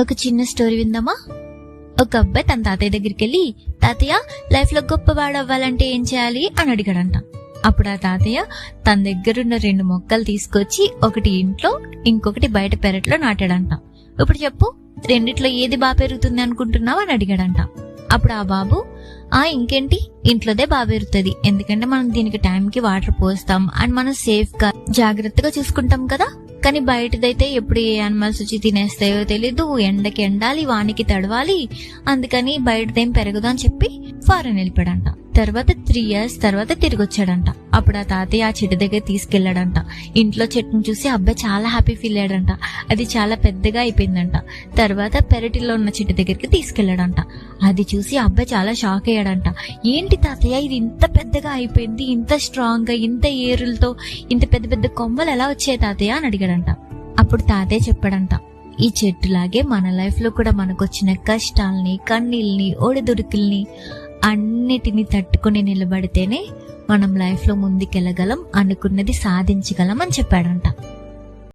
ఒక చిన్న స్టోరీ విందామా? ఒక అబ్బాయి తన తాతయ్య దగ్గరికి వెళ్ళి, తాతయ్య, లైఫ్ లో గొప్పవాడు అవ్వాలంటే ఏం చేయాలి అని అడిగాడంట. అప్పుడు ఆ తాతయ్య తన దగ్గరున్న 2 మొక్కలు తీసుకొచ్చి ఒకటి ఇంట్లో, ఇంకొకటి బయట పెరట్లో నాటాడంట. ఇప్పుడు చెప్పు, రెండిట్లో ఏది బాగా పెరుగుతుంది అనుకుంటున్నావు అని అడిగాడంట. అప్పుడు ఆ బాబు, ఇంకేంటి, ఇంట్లోదే బాగా పెరుగుతుంది, ఎందుకంటే మనం దీనికి టైంకి వాటర్ పోస్తాం అండ్ మనం సేఫ్ గా జాగ్రత్తగా చూసుకుంటాం కదా. కానీ బయటదైతే ఎప్పుడు ఏ యానిమల్స్ వచ్చి తినేస్తాయో తెలీదు, ఎండకి ఎండాలి, వానికి తడవాలి, అందుకని బయటదేం పెరగదు అని చెప్పి ఫారెన్ వెళ్ళిపోయాడంట. తర్వాత 3 years తర్వాత తిరిగి వచ్చాడంట. అప్పుడు ఆ తాతయ్య ఆ చెట్టు దగ్గర తీసుకెళ్లాడంట. ఇంట్లో చెట్టును చూసి అబ్బాయి చాలా హ్యాపీ ఫీల్ అయ్యాడంట. అది చాలా పెద్దగా అయిపోయిందంట. తర్వాత పెరటిలో ఉన్న చెట్టు దగ్గరికి తీసుకెళ్లాడంట. అది చూసి అబ్బాయి చాలా షాక్ అయ్యాడంట. ఏంటి తాతయ్య, ఇది ఇంత పెద్దగా అయిపోయింది, ఇంత స్ట్రాంగ్ గా, ఇంత ఏరులతో, ఇంత పెద్ద పెద్ద కొమ్మలు ఎలా వచ్చాయి తాతయ్య అని అడిగాడంట. అప్పుడు తాతయ్య చెప్పాడంట, ఈ చెట్టులాగే మన లైఫ్ లో కూడా మనకొచ్చిన కష్టాల్ని, కన్నీళ్ళని, ఒడిదుడుకుల్ని అన్నిటిని తట్టుకుని నిలబడితేనే మనం లైఫ్ లో ముందుకెళ్ళగలం, అనుకున్నది సాధించగలం అని చెప్పాడంట.